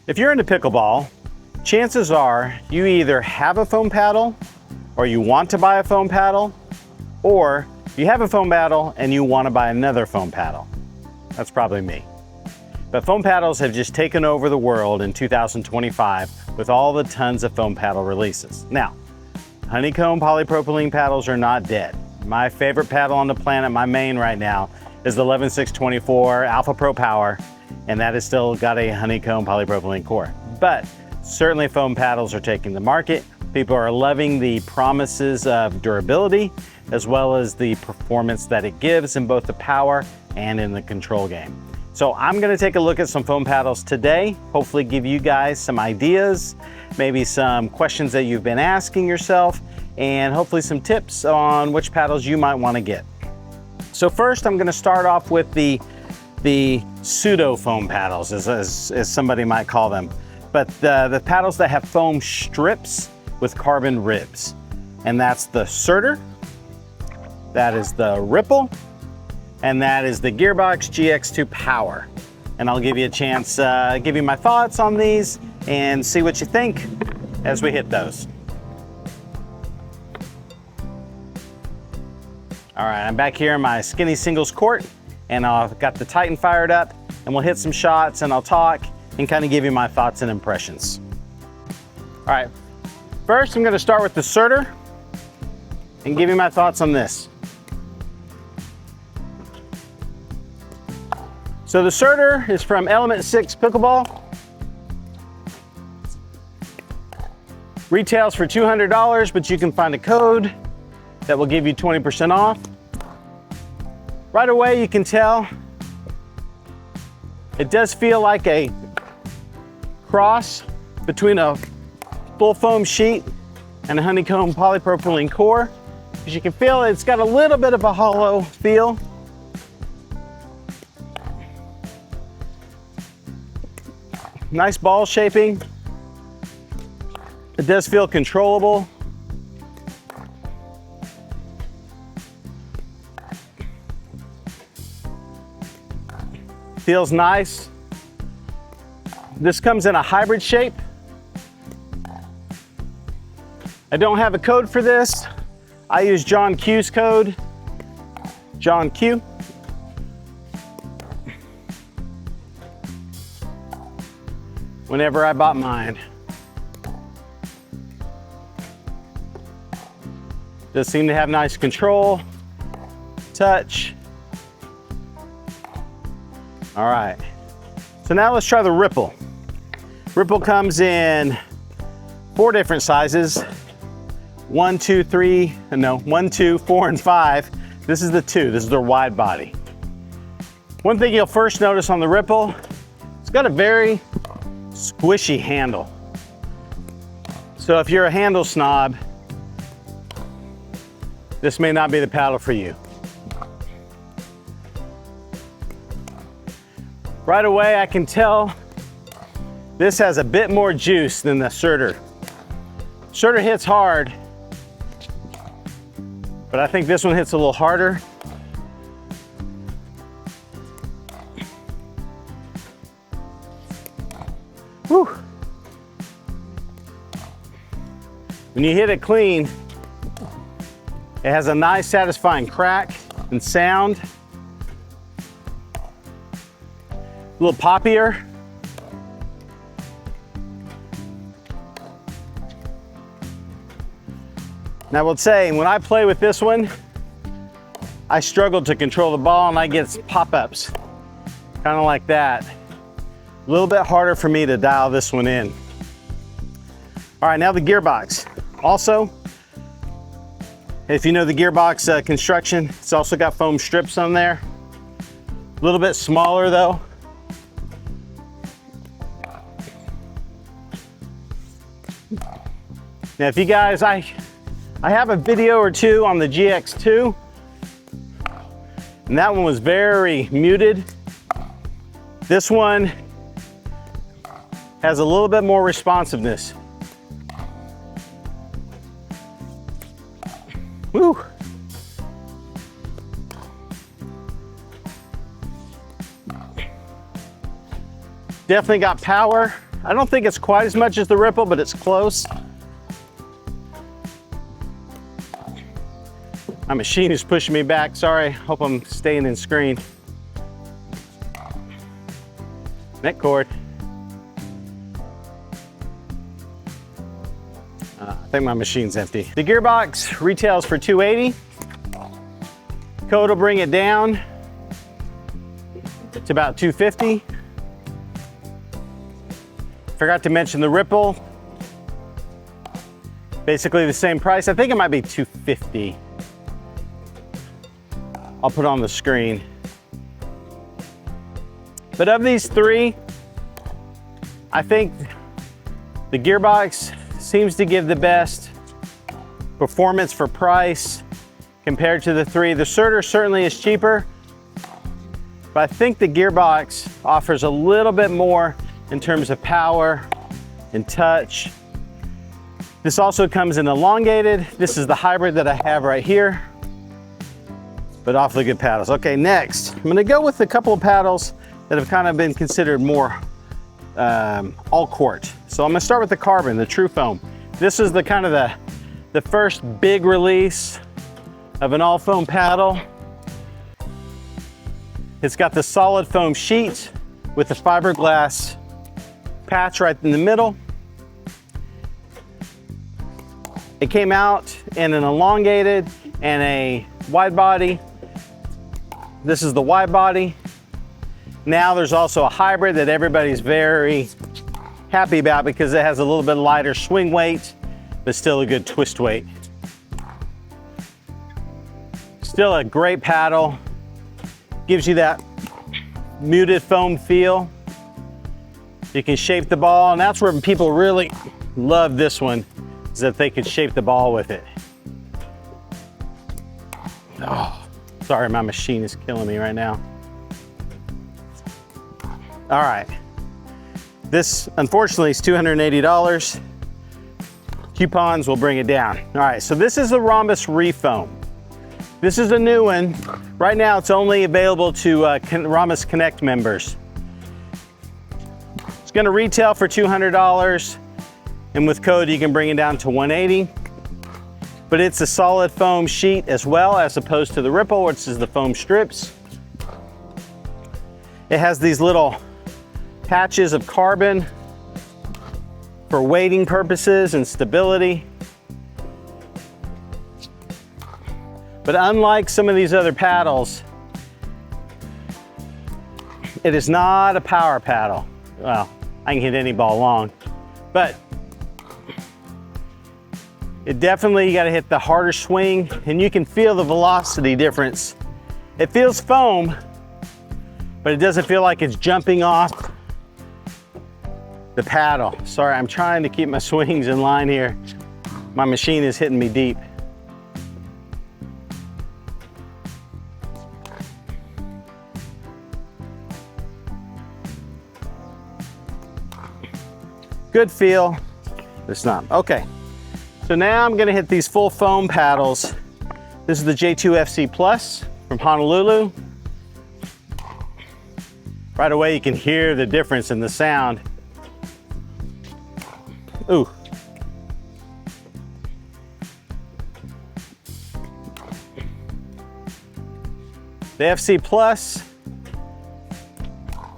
If you're into pickleball, chances are you either have a foam paddle or you want to buy a foam paddle, or you have a foam paddle and you want to buy another foam paddle. That's probably me. But foam paddles have just taken over the world in 2025 with all the tons of foam paddle releases. Now, honeycomb polypropylene paddles are not dead. My favorite paddle on the planet, my main right now, is the 11624 Alpha Pro Power, and that has still got a honeycomb polypropylene core. But certainly foam paddles are taking the market. People are loving the promises of durability, as well as the performance that it gives in both the power and in the control game. So I'm gonna take a look at some foam paddles today, hopefully give you guys some ideas, maybe some questions that you've been asking yourself, and hopefully some tips on which paddles you might wanna get. So first I'm gonna start off with the pseudo foam paddles, as somebody might call them. But the paddles that have foam strips with carbon ribs. And that's the Surtr, that is the Ripple, and that is the Gearbox GX2 Power. And I'll give you a chance, give you my thoughts on these and see what you think as we hit those. All right, I'm back here in my skinny singles court, and I've got the Titan fired up, and we'll hit some shots and I'll talk and kind of give you my thoughts and impressions. All right, first I'm gonna start with the Surtr and give you my thoughts on this. So the Surtr is from Element 6 Pickleball. Retails for $200, but you can find a code that will give you 20% off. Right away you can tell it does feel like a cross between a full foam sheet and a honeycomb polypropylene core. As you can feel, it's got a little bit of a hollow feel. Nice ball shaping. It does feel controllable. Feels nice. This comes in a hybrid shape. I don't have a code for this. I use John Q's code, John Q. Whenever I bought mine. Does seem to have nice control, touch. All right, so now let's try the Ripple. Ripple comes in 4 different sizes. 1, 2, 3, no, 1, 2, 4, and 5. This is the 2, this is their wide body. One thing you'll first notice on the Ripple, it's got a very squishy handle. So if you're a handle snob, this may not be the paddle for you. Right away I can tell this has a bit more juice than the Surtr. Surtr hits hard, but I think this one hits a little harder. Whew. When you hit it clean, it has a nice satisfying crack and sound. A little poppier. Now I will say, when I play with this one, I struggle to control the ball and I get pop-ups, kind of like that. A little bit harder for me to dial this one in. All right, now the Gearbox. Also, if you know the Gearbox construction, it's also got foam strips on there. A little bit smaller though. Now if you guys, I have a video or two on the GX2, and that one was very muted. This one has a little bit more responsiveness. Woo. Definitely got power I don't think it's quite as much as the Ripple, but it's close. My machine is pushing me back. Sorry, hope I'm staying in screen. Neck cord. I think my machine's empty. The Gearbox retails for $280. Code will bring it down to about $250. Forgot to mention the Ripple. Basically the same price. I think it might be $250. I'll put it on the screen. But of these three, I think the Gearbox seems to give the best performance for price compared to the three. The Surtr certainly is cheaper, but I think the Gearbox offers a little bit more in terms of power and touch. This also comes in elongated. This is the hybrid that I have right here, but awfully good paddles. Okay, next, I'm gonna go with a couple of paddles that have kind of been considered more all quart. So I'm gonna start with the Carbon, the True Foam. This is the kind of the first big release of an all foam paddle. It's got the solid foam sheet with the fiberglass patch right in the middle. It came out in an elongated and a wide body. This is the wide body. Now there's also a hybrid that everybody's very happy about because it has a little bit lighter swing weight, but still a good twist weight. Still a great paddle. Gives you that muted foam feel. You can shape the ball, and that's where people really love this one, is that they could shape the ball with it. Oh, sorry, my machine is killing me right now. All right, this unfortunately is $280. Coupons will bring it down. All right, so this is the Ronbus Refoam. This is a new one. Right now it's only available to Ronbus Connect members. It's gonna retail for $200, and with code you can bring it down to $180. But it's a solid foam sheet as well, as opposed to the Ripple, which is the foam strips. It has these little patches of carbon for weighting purposes and stability. But unlike some of these other paddles, it is not a power paddle. Well, I can hit any ball long, but it definitely, you gotta hit the harder swing, and you can feel the velocity difference. It feels foam, but it doesn't feel like it's jumping off the paddle. Sorry, I'm trying to keep my swings in line here. My machine is hitting me deep. Good feel, it's not. Okay, so now I'm gonna hit these full foam paddles. This is the J2FC Plus from Honolulu. Right away you can hear the difference in the sound. Ooh. The FC Plus,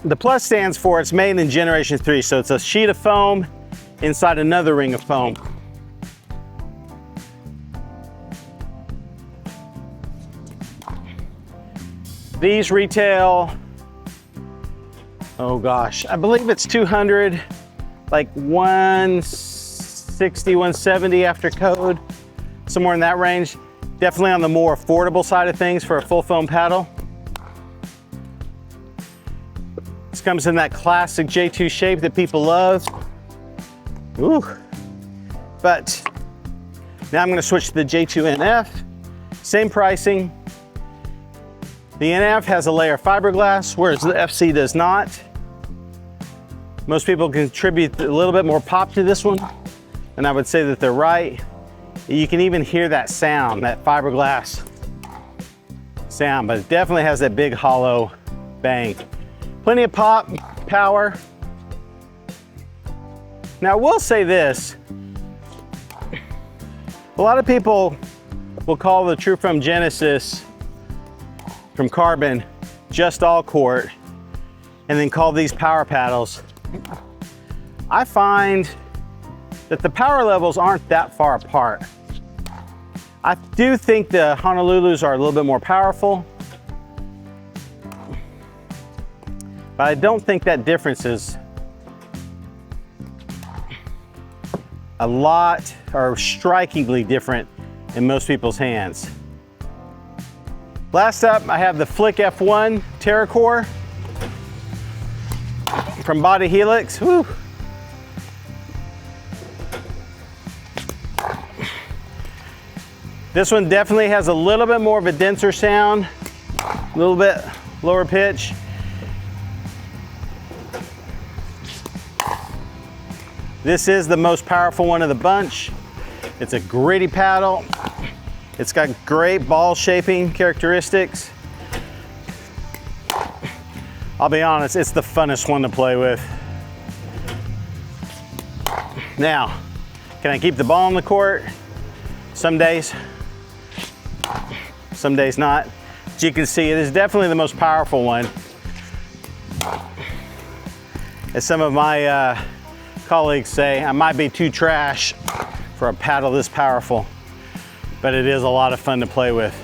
the Plus stands for it's made in Generation 3, so it's a sheet of foam inside another ring of foam. These retail, oh gosh, I believe it's 200, like 160, 170 after code, somewhere in that range. Definitely on the more affordable side of things for a full foam paddle. This comes in that classic J2 shape that people love. Ooh. But now I'm gonna switch to the J2 NF. Same pricing. The NF has a layer of fiberglass, whereas the FC does not. Most people contribute a little bit more pop to this one, and I would say that they're right. You can even hear that sound, that fiberglass sound, but it definitely has that big hollow bang. Plenty of pop, power. Now, I will say this. A lot of people will call the Refoam Genesis from Carbon just all court and then call these power paddles. I find that the power levels aren't that far apart. I do think the Honolulus are a little bit more powerful, but I don't think that difference is a lot or strikingly different in most people's hands. Last up, I have the Flik F1 Terracore from Body Helix. Woo. This one definitely has a little bit more of a denser sound, a little bit lower pitch. This is the most powerful one of the bunch. It's a gritty paddle. It's got great ball shaping characteristics. I'll be honest, it's the funnest one to play with. Now, can I keep the ball on the court? Some days not. As you can see, it is definitely the most powerful one. As some of my colleagues say, I might be too trash for a paddle this powerful, but it is a lot of fun to play with.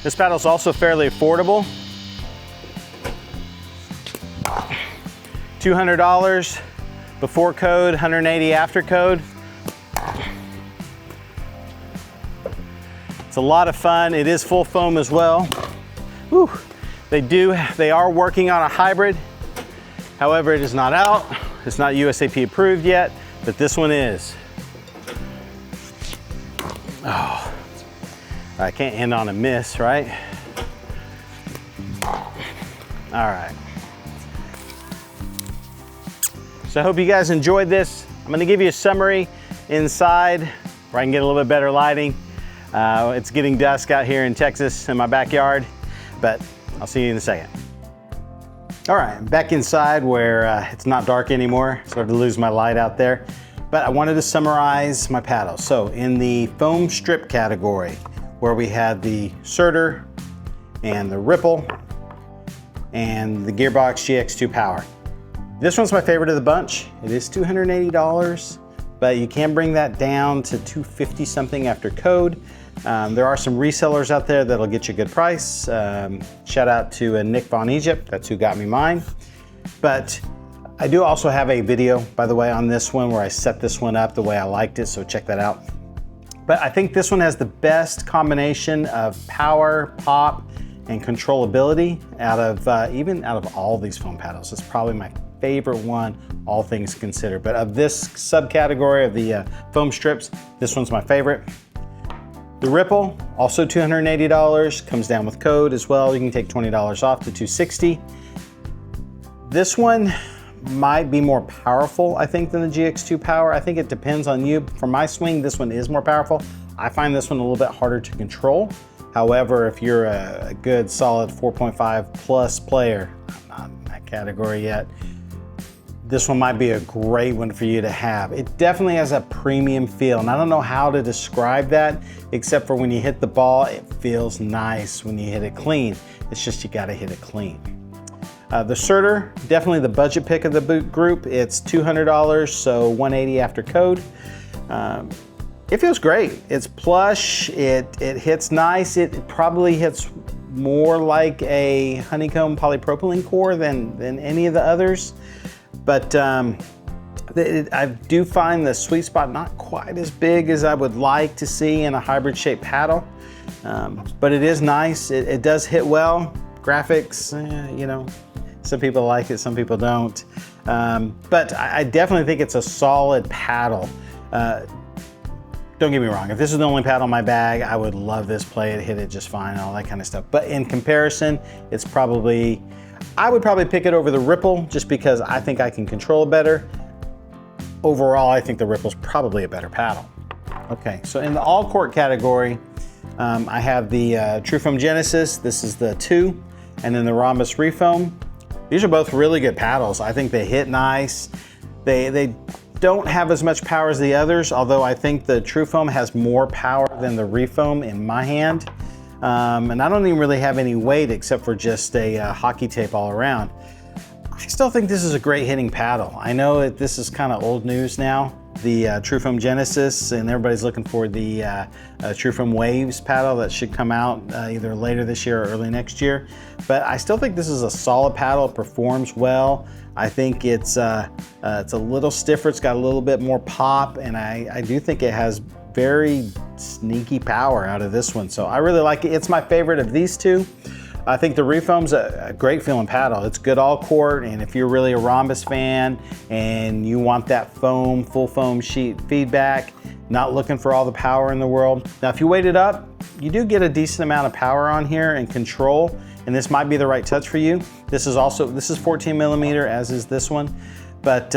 This paddle is also fairly affordable. $200 before code, $180 after code. It's a lot of fun. It is full foam as well. Whew. They are working on a hybrid. However, it is not out. It's not USAP approved yet, but this one is. Oh, I can't end on a miss, right? All right. So I hope you guys enjoyed this. I'm gonna give you a summary inside where I can get a little bit better lighting. It's getting dusk out here in Texas in my backyard, but I'll see you in a second. All right, I'm back inside where it's not dark anymore. Started to lose my light out there, but I wanted to summarize my paddles. So in the foam strip category, where we had the Surtr and the Ripple and the Gearbox GX2 Power. This one's my favorite of the bunch. It is $280, but you can bring that down to $250 something after code. There are some resellers out there that'll get you a good price. Shout out to Nick Von Egypt, that's who got me mine. But I do also have a video, by the way, on this one where I set this one up the way I liked it, so check that out. But I think this one has the best combination of power, pop, and controllability out of all these foam paddles. It's probably my favorite one, all things considered. But of this subcategory of the foam strips, this one's my favorite. The Ripple, also $280, comes down with code as well. You can take $20 off to $260. This one might be more powerful, I think, than the GX2 Power. I think it depends on you. For my swing, this one is more powerful. I find this one a little bit harder to control. However, if you're a good solid 4.5 plus player, I'm not in that category yet, this one might be a great one for you to have. It definitely has a premium feel, and I don't know how to describe that, except for when you hit the ball, it feels nice when you hit it clean. It's just you gotta hit it clean. The Surtr, definitely the budget pick of the group. It's $200, so $180 after code. It feels great. It's plush, it hits nice. It probably hits more like a honeycomb polypropylene core than any of the others. But I do find the sweet spot not quite as big as I would like to see in a hybrid shaped paddle. But it is nice, it does hit well. Graphics, you know, some people like it, some people don't. But I definitely think it's a solid paddle. Don't get me wrong, if this is the only paddle in my bag, I would love this, play it, hit it just fine, all that kind of stuff. But in comparison, it's probably, I would probably pick it over the Ripple just because I think I can control it better. Overall, I think the Ripple's probably a better paddle. Okay, so in the all court category, I have the Refoam Genesis. This is the 2, and then the Ronbus Refoam. These are both really good paddles. I think they hit nice. They don't have as much power as the others, although I think the Trufoam has more power than the Refoam in my hand. And I don't even really have any weight except for just a hockey tape all around. I still think this is a great hitting paddle. I know that this is kind of old news now, the Trufoam Genesis, and everybody's looking for the Trufoam Waves paddle that should come out either later this year or early next year. But I still think this is a solid paddle. It performs well. I think it's a little stiffer. It's got a little bit more pop, and I do think it has very sneaky power out of this one. So I really like it. It's my favorite of these two. I think the Refoam's a great feeling paddle. It's good all court, and if you're really a Ronbus fan and you want that foam, full foam sheet feedback, not looking for all the power in the world. Now, if you weight it up, you do get a decent amount of power on here and control, and this might be the right touch for you. This is 14 millimeter, as is this one. But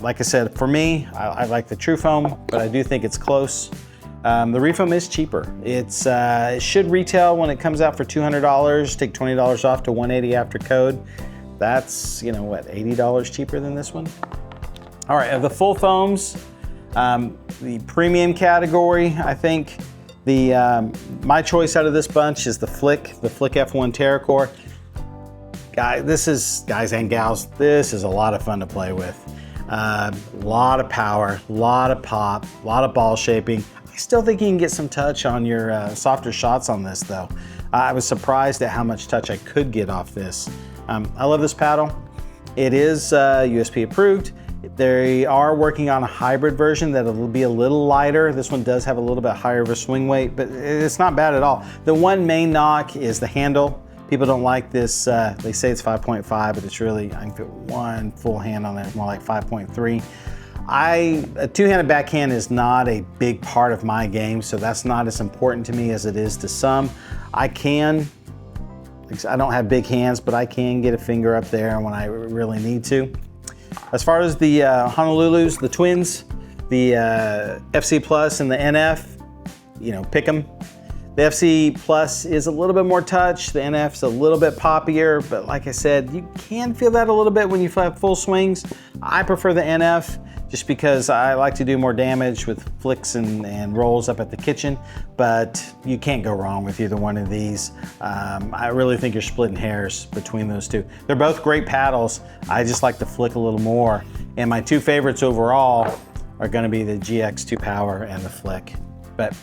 like I said, for me, I like the Trufoam, but I do think it's close. The Refoam is cheaper. It should retail when it comes out for $200, take $20 off to $180 after code. That's, you know what, $80 cheaper than this one? All right, of the full foams, the premium category, I think my choice out of this bunch is the Flik F1 Terracore. Guys and gals, this is a lot of fun to play with. A lot of power, a lot of pop, a lot of ball shaping. I still think you can get some touch on your softer shots on this though. I was surprised at how much touch I could get off this. I love this paddle. It is USP approved. They are working on a hybrid version that'll be a little lighter. This one does have a little bit higher of a swing weight, but it's not bad at all. The one main knock is the handle. People don't like this. They say it's 5.5, but it's really, I can fit one full hand on there, more like 5.3. A two-handed backhand is not a big part of my game, so that's not as important to me as it is to some. I don't have big hands, but I can get a finger up there when I really need to. As far as the Honolulus, the twins, the FC Plus and the NF, you know, pick them. The FC Plus is a little bit more touch. The NF's a little bit poppier, but like I said, you can feel that a little bit when you have full swings. I prefer the NF just because I like to do more damage with flicks and rolls up at the kitchen, but you can't go wrong with either one of these. I really think you're splitting hairs between those two. They're both great paddles. I just like the Flik a little more. And my two favorites overall are gonna be the GX2 Power and the Flik. But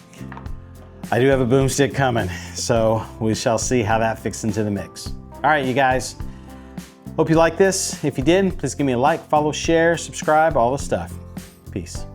I do have a boomstick coming, so we shall see how that fits into the mix. All right, you guys. Hope you like this. If you did, please give me a like, follow, share, subscribe, all the stuff. Peace.